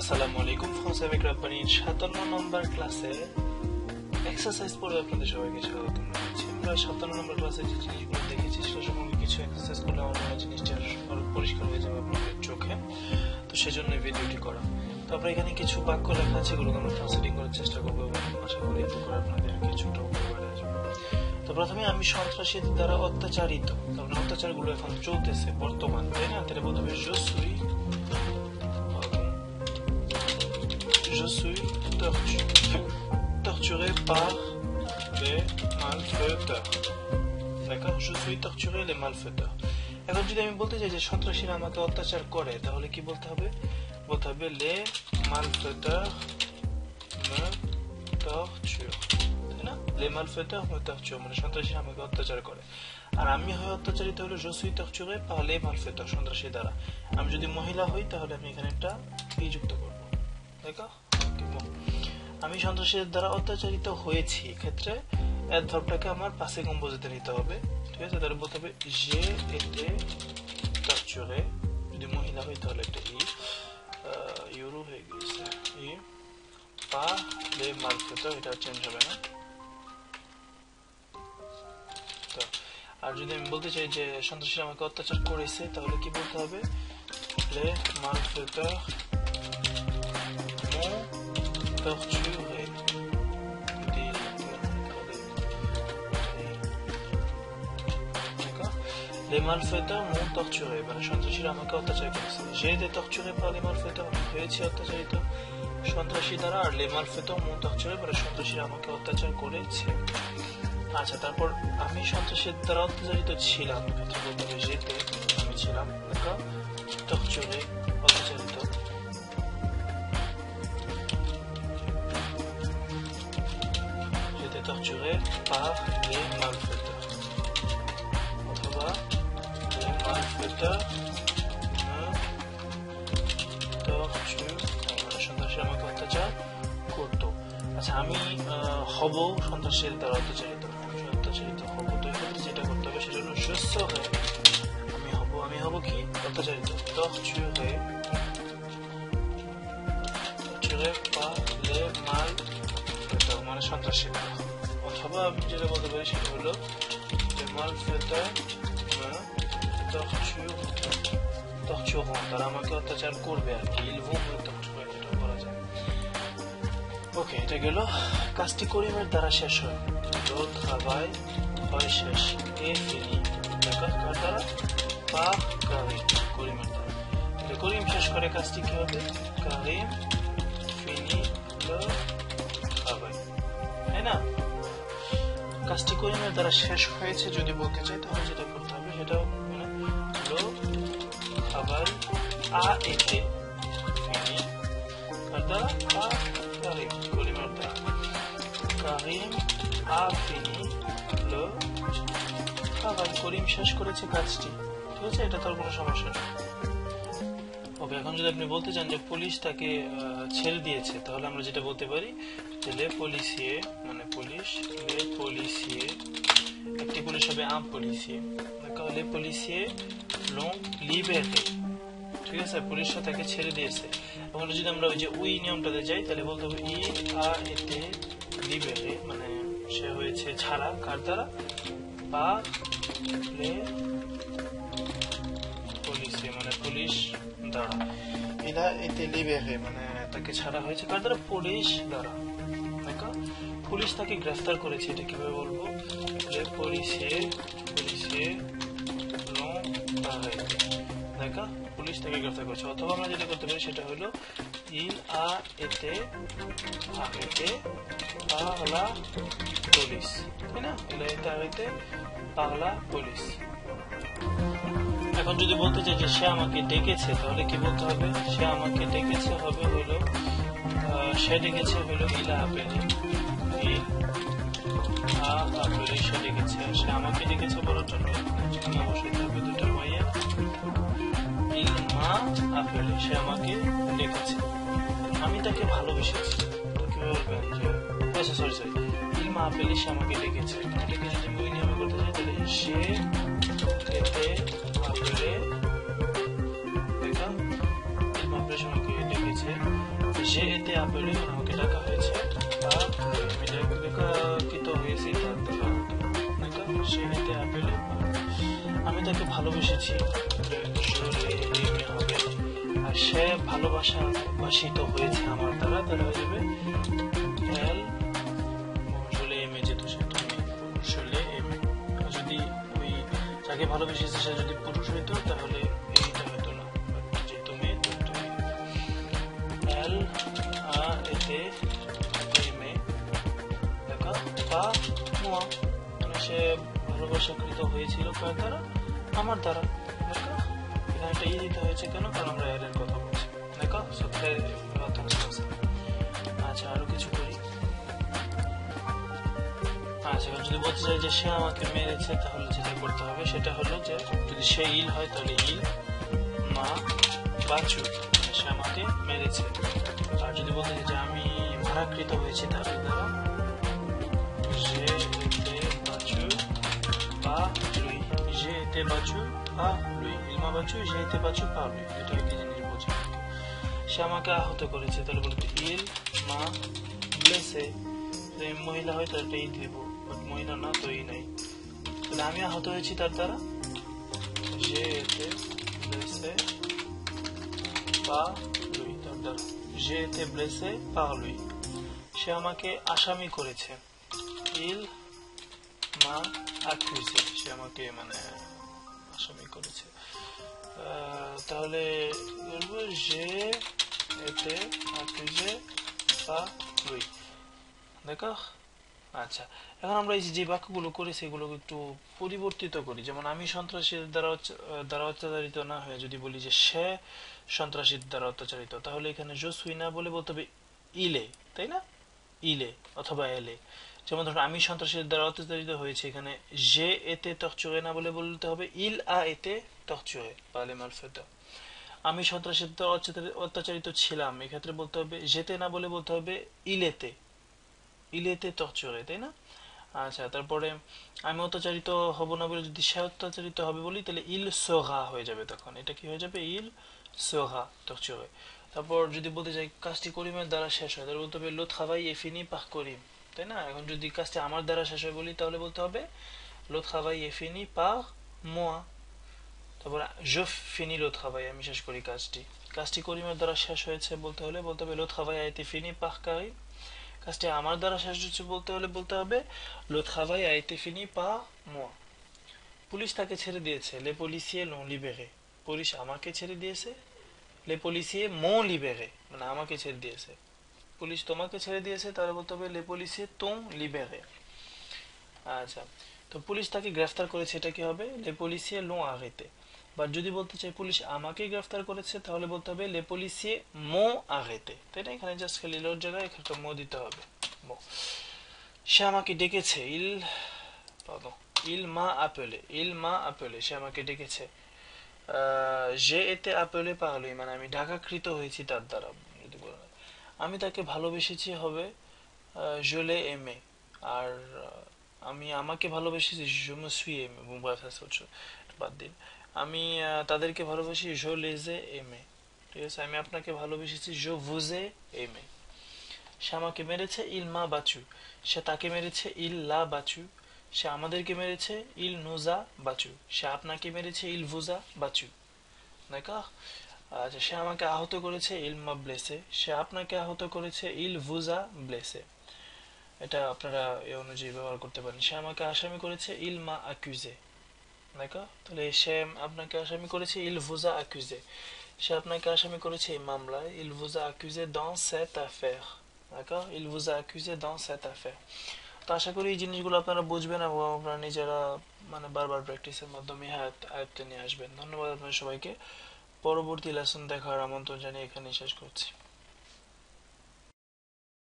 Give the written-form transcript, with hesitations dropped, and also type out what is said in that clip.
আসসালামু আলাইকুম। France avec রাব্বানির 57 নম্বর ক্লাসে এক্সারসাইজ পড়ে আপনাদের সবাইকে স্বাগত জানাচ্ছি। আমরা 57 নম্বর ক্লাসে যে জিনিসগুলো দেখেছি সেটা সম্পর্কে কিছু এক্সারসাইজ করলে আমার জিনিসটা আরো পরিষ্কার হয়ে যাবে আপনাদের চোখে, তো সেজন্য ভিডিওটি করা। তো আমরা এখানে কিছু বাক্য লেখা আছে, এগুলোকে আমরা ট্রান্সলেটিং করার চেষ্টা করবো এবং আশা করি এতে করে আপনাদের কিছুটা উপকার আসবে। তো প্রথমে আমি সন্ত্রাসীদের দ্বারা অত্যাচারিত, কারণ অত্যাচারগুলো এখন চলতেছে বর্তমান, তাই না? তাহলে প্রথমে je suis torturé par les malfaiteurs. D'accord? Je suis torturé les malfaiteurs. এখন যদি আমি বলতে চাই যে সন্ত্রাসীরা আমাকে অত্যাচার করে, তাহলে কি বলতে হবে? বলতে হবে les malfaiteurs me torturent. তাই না? les malfaiteurs me torturent, মানে সন্ত্রাসীরা আমাকে অত্যাচার করে। আর আমি হয়ে অত্যাচারিত হলো je suis torturé par les malfaiteurs, সন্ত্রাসী দ্বারা। আমি যদি মহিলা হই তাহলে আমি এখানে একটা ই যুক্ত করব। দেখো, আমি সন্ত্রাসীদের দ্বারা অত্যাচারিত হয়েছি, ক্ষেত্রে অ্যাডভার্বটাকে আমার পাসে কম্পোজিটে নিতে হবে। ঠিক আছে, তাহলে বলতে হবে যে été torturé, যদি মহিলা হই তাহলে একটা ইউরো হয়ে গেছে par les malfaiteurs, এটা চেঞ্জ হবে না। তো আর যদি আমি বলতে চাই যে সন্ত্রাসীরা আমাকে অত্যাচার করেছে, তাহলে কি বলতে হবে? les malfaiteurs torturé। Les malfaiteurs m'ont torturé, মানে সন্ত্রাসীরা আমাকে অত্যাচার করেছে। j'ai été torturé par les malfaiteurs, হয়েছে অত্যাচারিত সন্ত্রাসী দ্বারা। আর les malfaiteurs m'ont torturé, মানে সন্ত্রাসীরা আমাকে অত্যাচার করেছে। আচ্ছা, তারপর আমি সন্ত্রাসীর দ্বারা অত্যাচারিত ছিলাম, ক্ষেত্রে বলতে হবে j'étais, আমি ছিলাম। দেখো, torturé অত্যাচারিত, torturé par les malfaiteurs, অথবা les malfaiteurs me torturent, মানে সন্ত্রাসী আমাকে অত্যাচার করতো। আচ্ছা, আমি হব সন্ত্রাসীর দ্বারা অত্যাচারিত, অত্যাচারিত হব, তো এক্ষেত্রে যেটা করতে হবে সেটা হলো je serai, আমি হব কি অত্যাচারিত, torturé par les malfaiteurs, মানে সন্ত্রাসী দ্বারা। অথবা আমি যেটা বলতে পারি সেটা হলো les malfaiteurs me tortureront, তারা আমাকে অত্যাচার করবে আর কি, ils vont me torturer, এটা বলা যায়। ওকে, এটা গেল। কাজটি করিমের দ্বারা শেষ হয়, le travail হয় শেষ, et fini, কার দ্বারা? par কারিম, করিমের দ্বারা। করিম শেষ করে কাজটি কি হবে? কারিম fini le travail, তাই না? কাজটি করিমের দ্বারা শেষ হয়েছে যদি বলতে চাই, তাহলে যেটা করতে হবে সেটা মানে le travail a été fini, কার দ্বারা? par কারিম, করিমের দ্বারা। কারিম a fini le travail, করিম শেষ করেছে কাজটি। ঠিক আছে, এটা তার কোনো সমস্যা নেই। ওকে, এখন যদি আপনি বলতে চান যে পুলিশ তাকে ছেড়ে দিয়েছে, তাহলে আমরা যেটা বলতে পারি যে les policiers, মানে পুলিশ, les policiers, একটি পুলিশ হবে un policier, d'accord? les policiers l'ont libéré, ঠিক আছে, পুলিশরা তাকে ছেড়ে দিয়েছে। এখন যদি আমরা ওই যে উই নিয়মটাতে যাই, তাহলে বলতে হবে il a été libéré, মানে সে হয়েছে ছাড়া, কার দ্বারা? par les policiers, মানে পুলিশ দ্বারা। il a été libéré, মানে তাকে ছাড়া হয়েছে কার দ্বারা? পুলিশ দ্বারা। দেখো, পুলিশ তাকে গ্রেফতার করেছে, এটা কিভাবে বলবো? les policiers l'ont arrêté, দেখো, পুলিশ তাকে গ্রেফতার করেছে। অথবা আমরা যেটা করতে পারি সেটা হলো il a été arrêté par la police, তাই না? il a été arrêté par la police। এখন যদি বলতে চাই যে সে আমাকে ডেকেছে, তাহলে কি বলতে হবে? সে আমাকে ডেকেছে হবে হলো সে ডেকেছে হলো il a appelé, সে ডেকেছে। সে আমাকে ডেকেছে বলার জন্য অবশ্যই থাকবে দুটো মাইয়া, il m'a appelé, সে আমাকে ডেকেছে। আমি তাকে ভালোবেসেছি, কি বলবেন যে আচ্ছা সরি il m'a appelé, সে আমাকে ডেকেছে। এটাকে যদি আমি নিয়মে করতে চাই তাহলে j'ai été appelé, দেখা il m'a appelé, সে আমাকে ডেকেছে। j'ai été appelé মানে আমাকে ডাকা হয়েছে par lui আমি ডাকিত হয়েছি তার দ্বারা d'accord j'ai été appelé par আমি তাকে ভালোবেসেছি হবে আর সে ভালোবাসিত হয়েছে আমার দ্বারা তাহলে হয়ে যাবে elle je l'ai aimé যেহেতু সেটা je l'ai aimé যদি ওই যাকে ভালোবেসেছে সে যদি পুরুষ হইতো তাহলে এইটা হতো না যেহেতু মেয়ে তো elle a été aimée d'accord par moi সে ভালোবাসাকৃত হয়েছিল কার দ্বারা আমার দ্বারা d'accord এখানে একটা দিতে হয়েছে কেন কারণ আমরা এর কথা বলছি d'accord c'est très important আচ্ছা আরো কিছু করি আচ্ছা যদি বলতে চাই যে সে আমাকে মেরেছে তাহলে যেটা করতে হবে সেটা হলো যে যদি সে ইল হয় তাহলে ইল মা বাচু সে আমাকে মেরেছে আর যদি বলতে চাই যে আমি ভাড়াকৃত হয়েছি তাহলে দ্বারা j'ai été battu par lui j'ai été battu par lui il m'a battu j'ai été battu par lui এটা কি জিনিস বোঝা সে আমাকে আহত করেছে তাহলে বলতে il m'a blessé যদি মহিলা হয় তাহলে এই দিব বাট মহিলা না তো এই নাই তাহলে আমি আহত হয়েছি তার দ্বারা j'ai été blessé par lui তার দ্বারা j'ai été blessé par lui সে আমাকে আসামি করেছে il m'a accusé সে আমাকে মানে আসামি করেছে তাহলে বলবো j'ai été accusé par lui d'accord আচ্ছা এখন আমরা এই যে বাক্যগুলো করি সেগুলো একটু পরিবর্তিত করি যেমন আমি সন্ত্রাসীর দ্বারা অত্যাচারিত না হয়ে যদি বলি যে সে সন্ত্রাসীর দ্বারা অত্যাচারিত তাহলে এখানে je suis না বলে বলতে হবে il est তাই না il est অথবা elle est যেমন ধরুন আমি সন্ত্রাসীর দ্বারা অত্যাচারিত হয়েছে এখানে j'ai été torturé না বলে বলতে হবে il a été torturé par les malfaiteurs আমি সন্ত্রাসীর দ্বারা অত্যাচারিত ছিলাম এই ক্ষেত্রে বলতে হবে j'étais না বলে বলতে হবে il était torturé তাই না আচ্ছা তারপরে আমি অত্যাচারিত হব না বলে যদি সে অত্যাচারিত হবে বলি তাহলে il sera হয়ে যাবে তখন এটা কি হয়ে যাবে il sera torturé তারপর যদি বলতে চাই কাজটি করিমের দ্বারা শেষ হয় তাহলে বলতে হবে le travail est fini par করিম তাই না এখন যদি কাজটি আমার দ্বারা শেষ হয় বলি তাহলে বলতে হবে le travail est fini par moi তারপর je finis le travail আমি শেষ করি কাজটি করিমের দ্বারা শেষ হয়েছে বলতে হবে le travail a été fini par কারিম কাজটি আমার দ্বারা শেষ হচ্ছে বলতে হবে le travail a été fini par moi police তাকে ছেড়ে দিয়েছে les policiers l'ont libéré police আমাকে ছেড়ে দিয়েছে les policiers m'ont libéré মানে আমাকে ছেড়ে দিয়েছে পুলিশ তোমাকে ছেড়ে দিয়েছে তাহলে বলতে হবে les policiers t'ont libéré আচ্ছা তো পুলিশ তাকে গ্রেফতার করেছে এটা কি হবে les policiers l'ont arrêté বা যদি বলতে চাই পুলিশ আমাকে গ্রেফতার করেছে তাহলে বলতে হবে les policiers m'ont arrêté তাই না এখানে জাস্ট খালি লোর জায়গায় একটা মো দিতে হবে সে আমাকে ডেকেছে il m'a appelé সে আমাকে ডেকেছে j'ai été appelé par lui মানে আমি ডাকাকৃত হয়েছি তার দ্বারা যদি বলা হয় আমি তাকে ভালোবেসেছি হবে je l'ai aimé আর আমি আমাকে ভালোবেসেছি je me suis aimé bref ça c'est autre chose বাদ দিন আমি তাদেরকে ভালোবাসি je les ai aimés ঠিক আছে আমি আপনাকে ভালোবেসেছি je vous ai aimé সে আমাকে মেরেছে il m'a battu সে তাকে মেরেছে il l'a battu সে আমাদেরকে মেরেছে il nous a battu সে আপনাকে মেরেছে il vous a battu d'accord আচ্ছা সে আমাকে আহত করেছে il m'a blessé সে আপনাকে আহত করেছে il vous a blessé এটা আপনারা এই অনুযায়ী ব্যবহার করতে পারেন সে আমাকে আসামি করেছে il m'a accusé d'accord তাহলে সে আপনাকে আসামি করেছে il vous a accusé সে আপনাকে আসামি করেছে এই মামলায় il vous a accusé dans cette affaire d'accord il vous a accusé dans cette affaire তো আশা করি এই জিনিসগুলো আপনারা বুঝবেন এবং আপনারা নিজেরা মানে বারবার প্র্যাকটিসের মাধ্যমে আয়ত্তে নিয়ে আসবেন ধন্যবাদ আপনাদের সবাইকে পরবর্তী লেসন দেখার আমন্ত্রণ জানিয়ে এখানেই শেষ করছি